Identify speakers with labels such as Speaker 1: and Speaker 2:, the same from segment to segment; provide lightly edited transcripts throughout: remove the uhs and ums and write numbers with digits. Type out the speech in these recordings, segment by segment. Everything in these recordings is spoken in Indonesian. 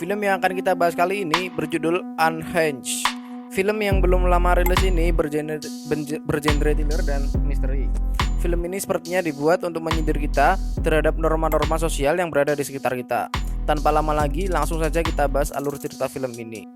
Speaker 1: Film yang akan kita bahas kali ini berjudul Unhinged. Film yang belum lama rilis ini bergenre thriller dan misteri. Film ini sepertinya dibuat untuk menyindir kita terhadap norma-norma sosial yang berada di sekitar kita. Tanpa lama lagi, langsung saja kita bahas alur cerita film ini.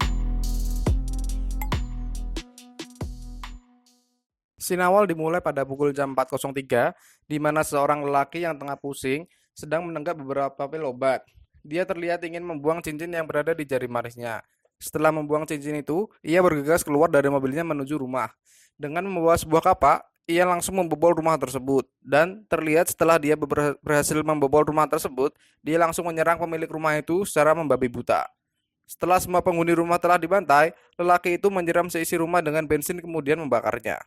Speaker 1: Scene awal dimulai pada pukul jam 4.03, di mana seorang lelaki yang tengah pusing sedang menenggak beberapa pil obat. Dia terlihat ingin membuang cincin yang berada di jari manisnya. Setelah membuang cincin itu, ia bergegas keluar dari mobilnya menuju rumah. Dengan membawa sebuah kapak, ia langsung membobol rumah tersebut. Dan terlihat setelah dia berhasil membobol rumah tersebut, dia langsung menyerang pemilik rumah itu secara membabi buta. Setelah semua penghuni rumah telah dibantai, lelaki itu menyiram seisi rumah dengan bensin kemudian membakarnya.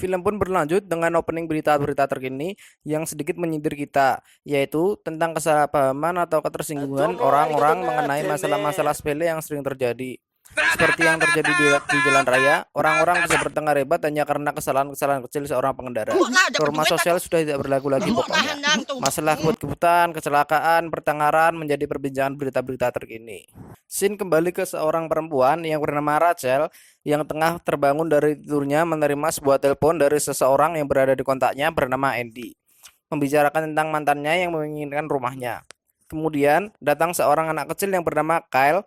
Speaker 1: Film pun berlanjut dengan opening berita-berita terkini yang sedikit menyindir kita, yaitu tentang kesalahpahaman atau ketersinggungan orang-orang mengenai masalah-masalah sepele yang sering terjadi. Seperti yang terjadi di jalan raya, orang-orang bisa bertengkar hebat hanya karena kesalahan-kesalahan kecil seorang pengendara. Norma sosial sudah tidak berlaku lagi pokoknya. Masalah kebut-kebutan, kecelakaan, pertengkaran menjadi perbincangan berita-berita terkini. Scene kembali ke seorang perempuan yang bernama Rachel yang tengah terbangun dari tidurnya menerima sebuah telepon dari seseorang yang berada di kontaknya bernama Andy, membicarakan tentang mantannya yang menginginkan rumahnya. Kemudian datang seorang anak kecil yang bernama Kyle.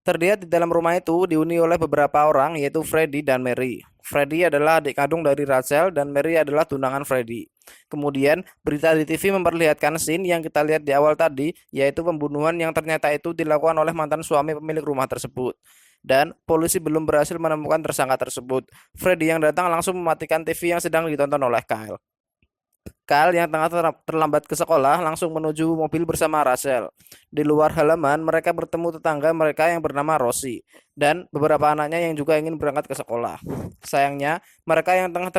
Speaker 1: Terlihat di dalam rumah itu dihuni oleh beberapa orang, yaitu Freddy dan Mary. Freddy adalah adik kandung dari Rachel dan Mary adalah tunangan Freddy. Kemudian berita di TV memperlihatkan scene yang kita lihat di awal tadi, yaitu pembunuhan yang ternyata itu dilakukan oleh mantan suami pemilik rumah tersebut. Dan polisi belum berhasil menemukan tersangka tersebut. Freddy yang datang langsung mematikan TV yang sedang ditonton oleh Kyle. Kyle yang tengah terlambat ke sekolah langsung menuju mobil bersama Rachel. Di luar halaman, mereka bertemu tetangga mereka yang bernama Rosie dan beberapa anaknya yang juga ingin berangkat ke sekolah. Sayangnya, mereka yang tengah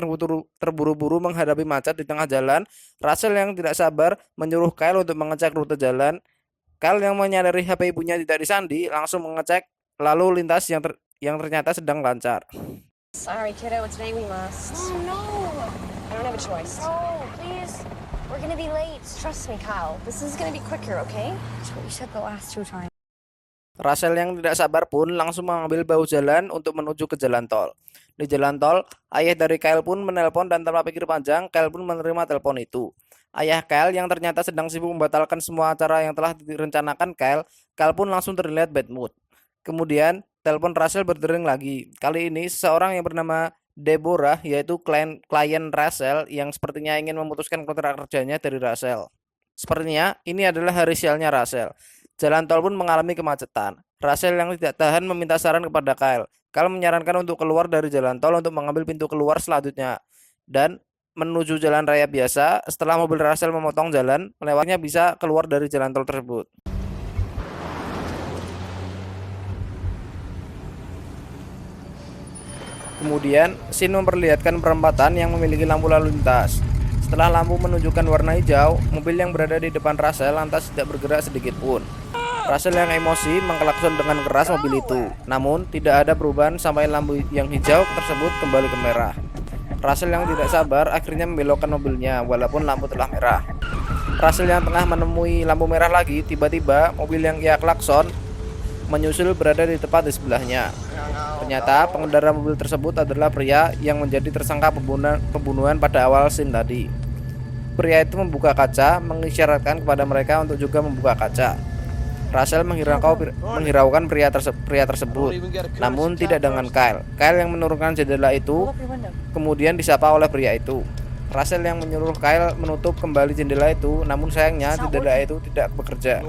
Speaker 1: terburu-buru menghadapi macet di tengah jalan. Rachel yang tidak sabar menyuruh Kyle untuk mengecek rute jalan. Kyle yang menyadari HP ibunya tidak disandi langsung mengecek lalu lintas yang ternyata sedang lancar.
Speaker 2: Sorry, kiddo. Today we must.
Speaker 3: Oh no!
Speaker 2: I don't have a choice.
Speaker 3: Oh, please. We're gonna be late.
Speaker 2: Trust me, Kyle. This is gonna be quicker, okay?
Speaker 3: That's what you said the last 2 times.
Speaker 1: Rachel yang tidak sabar pun langsung mengambil bahu jalan untuk menuju ke jalan tol. Di jalan tol, ayah dari Kyle pun menelpon dan tanpa pikir panjang, Kyle pun menerima telepon itu. Ayah Kyle yang ternyata sedang sibuk membatalkan semua acara yang telah direncanakan Kyle pun langsung terlihat bad mood. Kemudian, telepon Rachel berdering lagi. Kali ini, seseorang yang bernama Deborah, yaitu klien Rachel yang sepertinya ingin memutuskan kontrak kerjanya dari Rachel. Sepertinya, ini adalah hari sialnya Rachel. Jalan tol pun mengalami kemacetan. Rachel yang tidak tahan meminta saran kepada Kyle. Kyle menyarankan untuk keluar dari jalan tol untuk mengambil pintu keluar selanjutnya. Dan menuju jalan raya biasa, setelah mobil Rachel memotong jalan, melewatnya bisa keluar dari jalan tol tersebut. Kemudian, scene memperlihatkan perempatan yang memiliki lampu lalu lintas. Setelah lampu menunjukkan warna hijau, mobil yang berada di depan Rachel lantas tidak bergerak sedikit pun. Rachel yang emosi mengklakson dengan keras mobil itu. Namun, tidak ada perubahan sampai lampu yang hijau tersebut kembali ke merah. Rachel yang tidak sabar akhirnya membelokkan mobilnya walaupun lampu telah merah. Rachel yang tengah menemui lampu merah lagi, tiba-tiba mobil yang ia klakson menyusul berada di tepat di sebelahnya. Ternyata pengendara mobil tersebut adalah pria yang menjadi tersangka pembunuhan pada awal scene tadi. Pria itu membuka kaca, mengisyaratkan kepada mereka untuk juga membuka kaca. Rachel menghiraukan pria tersebut, namun tidak dengan Kyle. Kyle yang menurunkan jendela itu, kemudian disapa oleh pria itu. Rachel yang menyuruh Kyle menutup kembali jendela itu, namun sayangnya jendela itu tidak bekerja.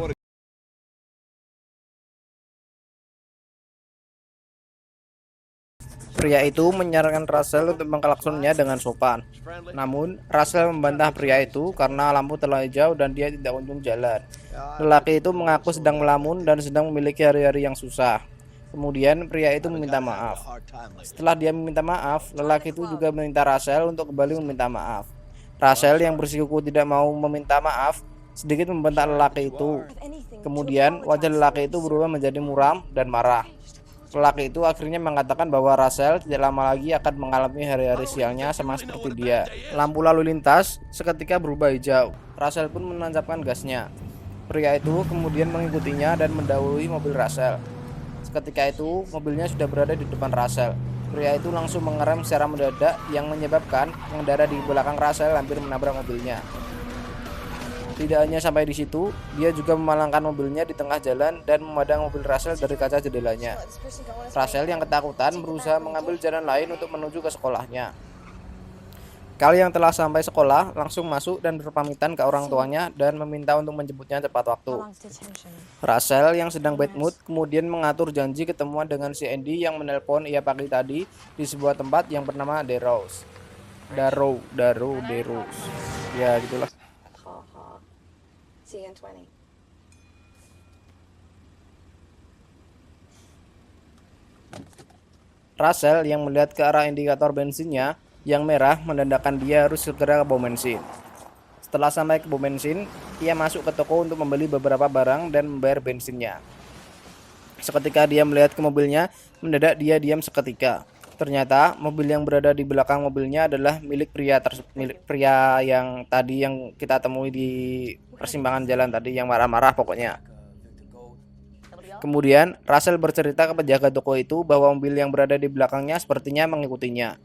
Speaker 1: Pria itu menyarankan Rachel untuk mengklaksonnya dengan sopan. Namun, Rachel membantah pria itu karena lampu telah hijau dan dia tidak kunjung jalan. Lelaki itu mengaku sedang melamun dan sedang memiliki hari-hari yang susah. Kemudian, pria itu meminta maaf. Setelah dia meminta maaf, lelaki itu juga meminta Rachel untuk kembali meminta maaf. Rachel yang bersikukuh tidak mau meminta maaf, sedikit membentak lelaki itu. Kemudian, wajah lelaki itu berubah menjadi muram dan marah. Lelaki itu akhirnya mengatakan bahwa Russell tidak lama lagi akan mengalami hari-hari sialnya sama seperti dia. Lampu lalu lintas seketika berubah hijau. Russell pun menancapkan gasnya. Pria itu kemudian mengikutinya dan mendahului mobil Russell. Seketika itu, mobilnya sudah berada di depan Russell. Pria itu langsung mengerem secara mendadak yang menyebabkan pengendara di belakang Russell hampir menabrak mobilnya. Tidak hanya sampai di situ, dia juga memalangkan mobilnya di tengah jalan dan memadang mobil Russell dari kaca jendelanya. Russell yang ketakutan berusaha mengambil jalan lain untuk menuju ke sekolahnya. Kali yang telah sampai sekolah, langsung masuk dan berpamitan ke orang tuanya dan meminta untuk menjemputnya tepat waktu. Russell yang sedang bad mood kemudian mengatur janji ketemuan dengan si Andy yang menelpon ia pagi tadi di sebuah tempat yang bernama Darrows. Ya gitulah.
Speaker 2: See you in 20.
Speaker 1: Russell yang melihat ke arah indikator bensinnya yang merah menandakan dia harus segera ke pom bensin. Setelah sampai ke pom bensin, ia masuk ke toko untuk membeli beberapa barang dan membayar bensinnya. Seketika dia melihat ke mobilnya, mendadak dia diam seketika. Ternyata mobil yang berada di belakang mobilnya adalah milik pria yang tadi yang kita temui di persimpangan jalan tadi yang marah-marah pokoknya. Kemudian Russell bercerita ke penjaga toko itu bahwa mobil yang berada di belakangnya sepertinya mengikutinya.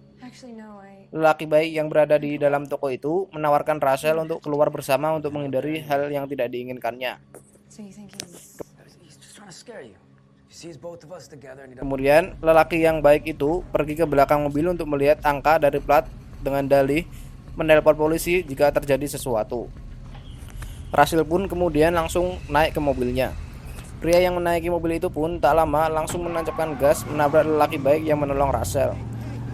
Speaker 1: Lelaki baik yang berada di dalam toko itu menawarkan Russell untuk keluar bersama untuk menghindari hal yang tidak diinginkannya. Kemudian lelaki yang baik itu pergi ke belakang mobil untuk melihat angka dari plat dengan dalih menelpon polisi jika terjadi sesuatu. Russell pun kemudian langsung naik ke mobilnya. Pria yang menaiki mobil itu pun tak lama langsung menancapkan gas menabrak lelaki baik yang menolong Russell.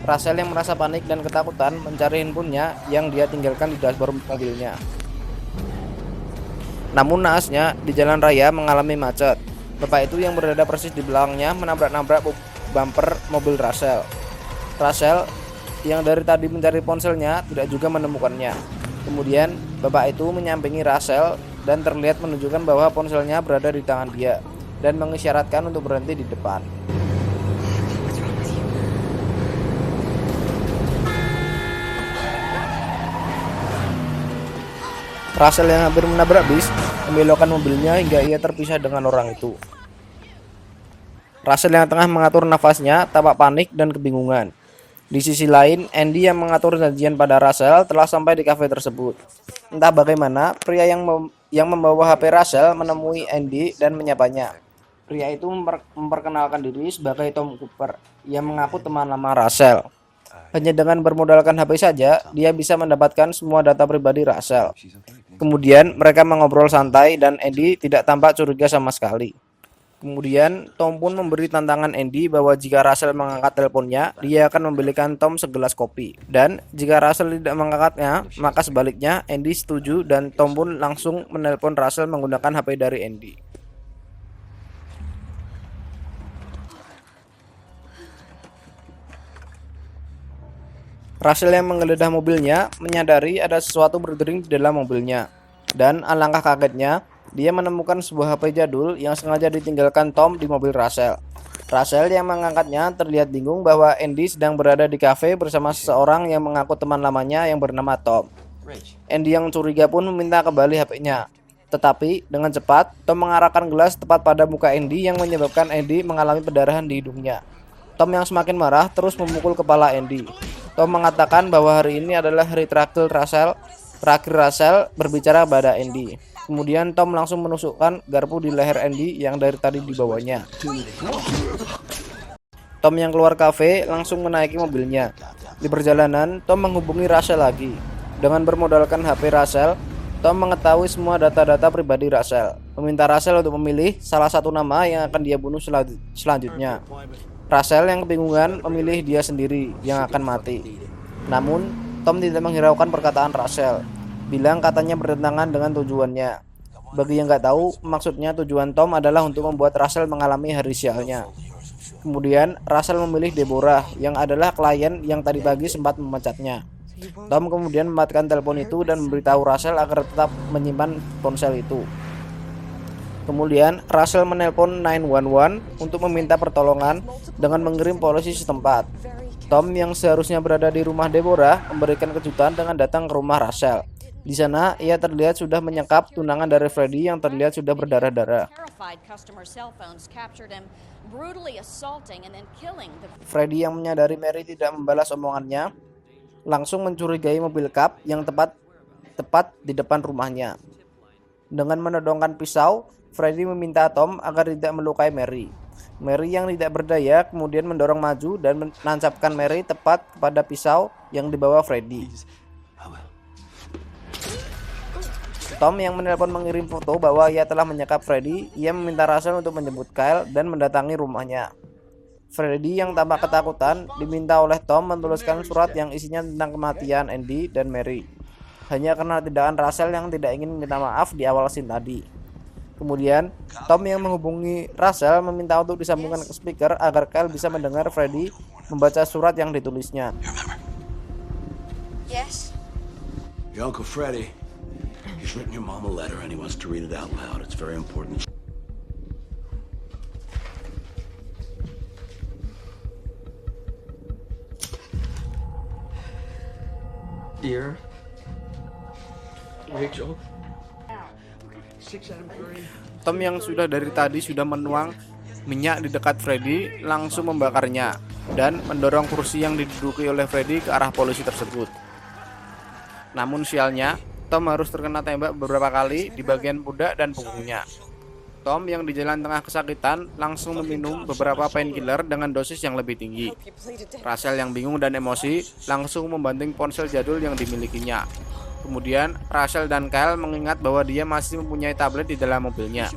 Speaker 1: Russell yang merasa panik dan ketakutan mencari handphonenya yang dia tinggalkan di dashboard mobilnya. Namun naasnya di jalan raya mengalami macet. Bapak itu yang berada persis di belakangnya menabrak-nabrak bumper mobil Russell. Russell yang dari tadi mencari ponselnya tidak juga menemukannya. Kemudian bapak itu menyampingi Russell dan terlihat menunjukkan bahwa ponselnya berada di tangan dia dan mengisyaratkan untuk berhenti di depan. Russell yang hampir menabrak bis membelokkan mobilnya hingga ia terpisah dengan orang itu. Russell yang tengah mengatur nafasnya tampak panik dan kebingungan. Di sisi lain, Andy yang mengatur janjian pada Russell telah sampai di kafe tersebut. Entah bagaimana, pria yang membawa HP Russell menemui Andy dan menyapanya. Pria itu memperkenalkan diri sebagai Tom Cooper yang mengaku teman lama Russell. Hanya dengan bermodalkan HP saja, dia bisa mendapatkan semua data pribadi Russell. Kemudian mereka mengobrol santai dan Andy tidak tampak curiga sama sekali. Kemudian Tom pun memberi tantangan Andy bahwa jika Russell mengangkat teleponnya, dia akan membelikan Tom segelas kopi. Dan jika Russell tidak mengangkatnya, maka sebaliknya Andy setuju dan Tom pun langsung menelpon Russell menggunakan HP dari Andy. Russell yang menggeledah mobilnya menyadari ada sesuatu berdering di dalam mobilnya. Dan alangkah kagetnya, dia menemukan sebuah HP jadul yang sengaja ditinggalkan Tom di mobil Russell. Russell yang mengangkatnya terlihat bingung bahwa Andy sedang berada di kafe bersama seseorang yang mengaku teman lamanya yang bernama Tom. Andy yang curiga pun meminta kembali HP-nya. Tetapi dengan cepat, Tom mengarahkan gelas tepat pada muka Andy yang menyebabkan Andy mengalami pendarahan di hidungnya. Tom yang semakin marah terus memukul kepala Andy. Tom mengatakan bahwa hari ini adalah hari terakhir Russell berbicara pada Andy. Kemudian Tom langsung menusukkan garpu di leher Andy yang dari tadi dibawanya. Tom yang keluar kafe langsung menaiki mobilnya. Di perjalanan, Tom menghubungi Russell lagi. Dengan bermodalkan HP Russell, Tom mengetahui semua data-data pribadi Russell. Meminta Russell untuk memilih salah satu nama yang akan dia bunuh selanjutnya. Russell yang kebingungan memilih dia sendiri yang akan mati. Namun, Tom tidak menghiraukan perkataan Russell. Bilang katanya bertentangan dengan tujuannya. Bagi yang nggak tahu, maksudnya tujuan Tom adalah untuk membuat Russell mengalami hari sialnya. Kemudian, Russell memilih Deborah yang adalah klien yang tadi pagi sempat memecatnya. Tom kemudian mematikan telepon itu dan memberitahu Russell agar tetap menyimpan ponsel itu. Kemudian Russell menelpon 911 untuk meminta pertolongan dengan mengirim polisi setempat. Tom yang seharusnya berada di rumah Deborah memberikan kejutan dengan datang ke rumah Russell. Di sana ia terlihat sudah menyekap tunangan dari Freddy yang terlihat sudah berdarah-darah. Freddy yang menyadari Mary tidak membalas omongannya langsung mencurigai mobil Cab yang tepat di depan rumahnya. Dengan menodongkan pisau, Freddy meminta Tom agar tidak melukai Mary. Mary yang tidak berdaya kemudian mendorong maju dan menancapkan Mary tepat kepada pisau yang dibawa Freddy. Tom yang menelpon mengirim foto bahwa ia telah menyekap Freddy. Ia meminta Russell untuk menjemput Kyle dan mendatangi rumahnya. Freddy yang tampak ketakutan diminta oleh Tom menuliskan surat yang isinya tentang kematian Andy dan Mary. Hanya karena tindakan Russell yang tidak ingin minta maaf di awal scene tadi. Kemudian, Tom yang menghubungi Russell meminta untuk disambungkan ke speaker agar Kyle bisa mendengar Freddy membaca surat yang ditulisnya.
Speaker 3: Yes?
Speaker 4: Your Uncle Freddy, he's written your mom a letter and he wants to read it out loud. It's very important.
Speaker 5: Dear Rachel, 6 Adam Curry.
Speaker 1: Tom yang sudah dari tadi sudah menuang minyak di dekat Freddy langsung membakarnya dan mendorong kursi yang diduduki oleh Freddy ke arah polisi tersebut. Namun sialnya, Tom harus terkena tembak beberapa kali di bagian pundak dan punggungnya. Tom yang di jalan tengah kesakitan langsung meminum beberapa painkiller dengan dosis yang lebih tinggi. Russell yang bingung dan emosi langsung membanting ponsel jadul yang dimilikinya. Kemudian Russell dan Kyle mengingat bahwa dia masih mempunyai tablet di dalam mobilnya.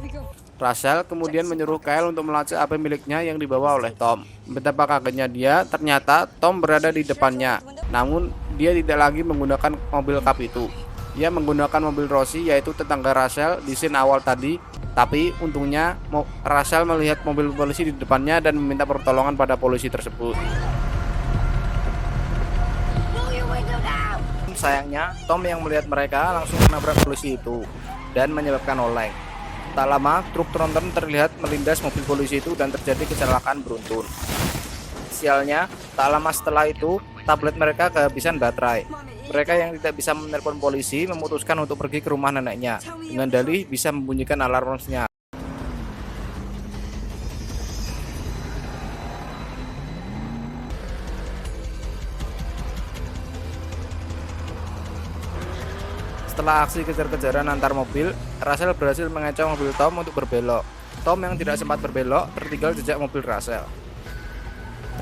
Speaker 1: Russell kemudian menyuruh Kyle untuk melacak HP miliknya yang dibawa oleh Tom. Betapa kagetnya dia, ternyata Tom berada di depannya. Namun dia tidak lagi menggunakan mobil Cab itu. Dia menggunakan mobil Rosie, yaitu tetangga Russell di scene awal tadi. Tapi untungnya Russell melihat mobil polisi di depannya dan meminta pertolongan pada polisi tersebut. Sayangnya, Tom yang melihat mereka langsung menabrak polisi itu dan menyebabkan oleng. Tak lama, truk tronton terlihat melindas mobil polisi itu dan terjadi kecelakaan beruntun. Sialnya, tak lama setelah itu, tablet mereka kehabisan baterai. Mereka yang tidak bisa menelpon polisi memutuskan untuk pergi ke rumah neneknya dengan dalih bisa membunyikan alarm sinyal. Setelah aksi kejar-kejaran antar mobil, Russell berhasil mengecoh mobil Tom untuk berbelok. Tom yang tidak sempat berbelok tertinggal jejak mobil Russell.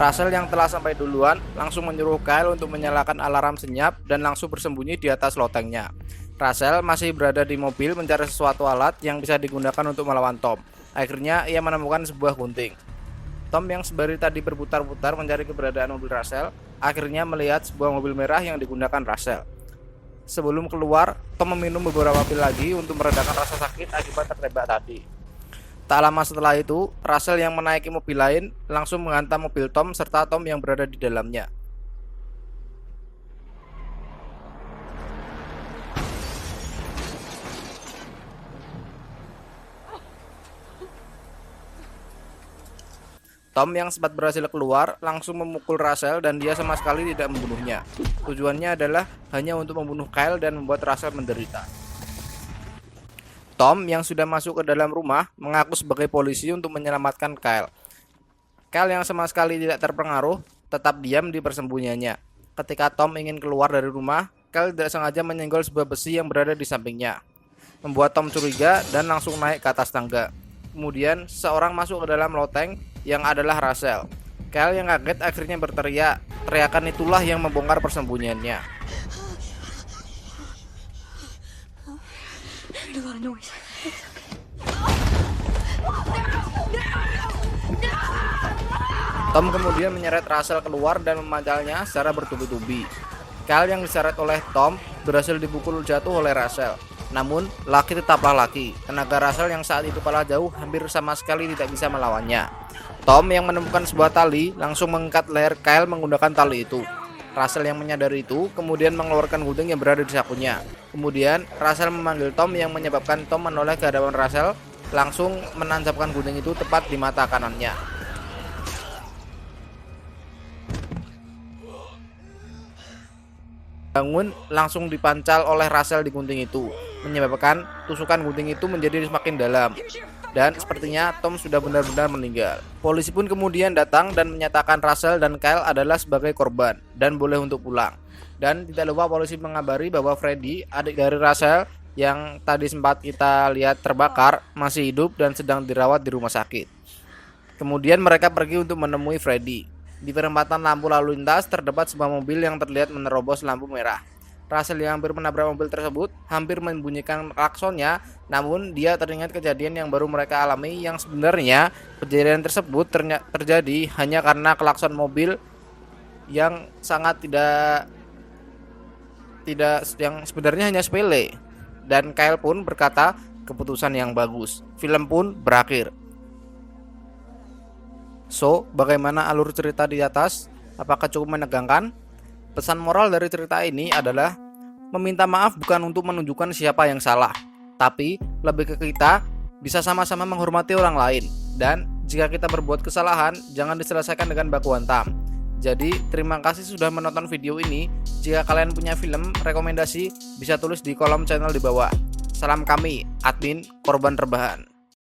Speaker 1: Russell yang telah sampai duluan langsung menyuruh Kyle untuk menyalakan alarm senyap dan langsung bersembunyi di atas lotengnya. Russell masih berada di mobil mencari sesuatu alat yang bisa digunakan untuk melawan Tom. Akhirnya ia menemukan sebuah gunting. Tom yang sembari tadi berputar-putar mencari keberadaan mobil Russell, akhirnya melihat sebuah mobil merah yang digunakan Russell. Sebelum keluar, Tom meminum beberapa pil lagi untuk meredakan rasa sakit akibat tertembak tadi. Tak lama setelah itu, Russell yang menaiki mobil lain langsung menghantam mobil Tom serta Tom yang berada di dalamnya. Tom yang sempat berhasil keluar langsung memukul Russell dan dia sama sekali tidak membunuhnya. Tujuannya adalah hanya untuk membunuh Kyle dan membuat Russell menderita. Tom yang sudah masuk ke dalam rumah mengaku sebagai polisi untuk menyelamatkan Kyle. Kyle yang sama sekali tidak terpengaruh tetap diam di persembunyiannya. Ketika Tom ingin keluar dari rumah, Kyle tidak sengaja menyenggol sebuah besi yang berada di sampingnya, membuat Tom curiga dan langsung naik ke atas tangga. Kemudian seorang masuk ke dalam loteng yang adalah Russell. Kyle yang kaget akhirnya berteriak. Teriakan itulah yang membongkar persembunyiannya. Tom kemudian menyeret Russell keluar dan memacalnya secara bertubi-tubi. Kyle yang diseret oleh Tom berhasil dipukul jatuh oleh Russell. Namun, laki tetaplah laki. Tenaga Russell yang saat itu kalah jauh hampir sama sekali tidak bisa melawannya. Tom yang menemukan sebuah tali langsung mengikat leher Kyle menggunakan tali itu. Russell yang menyadari itu kemudian mengeluarkan gunting yang berada di sakunya. Kemudian Russell memanggil Tom yang menyebabkan Tom menoleh ke hadapan Russell langsung menancapkan gunting itu tepat di mata kanannya. Bangun langsung dipancal oleh Russell di gunting itu, menyebabkan tusukan gunting itu menjadi semakin dalam. Dan sepertinya Tom sudah benar-benar meninggal. Polisi pun kemudian datang dan menyatakan Russell dan Kyle adalah sebagai korban dan boleh untuk pulang. Dan tidak lupa polisi mengabari bahwa Freddy, adik dari Russell yang tadi sempat kita lihat terbakar, masih hidup dan sedang dirawat di rumah sakit. Kemudian mereka pergi untuk menemui Freddy. Di perempatan lampu lalu lintas terdapat sebuah mobil yang terlihat menerobos lampu merah. Russell yang hampir menabrak mobil tersebut hampir membunyikan klaksonnya, namun dia teringat kejadian yang baru mereka alami, yang sebenarnya kejadian tersebut terjadi hanya karena klakson mobil yang sangat tidak yang sebenarnya hanya sepele. Dan Kyle pun berkata keputusan yang bagus. Film pun berakhir. So, bagaimana alur cerita di atas? Apakah cukup menegangkan? Pesan moral dari cerita ini adalah meminta maaf bukan untuk menunjukkan siapa yang salah, tapi lebih ke kita bisa sama-sama menghormati orang lain. Dan jika kita berbuat kesalahan, jangan diselesaikan dengan baku hantam. Jadi, terima kasih sudah menonton video ini. Jika kalian punya film rekomendasi, bisa tulis di kolom channel di bawah. Salam kami, admin korban rebahan.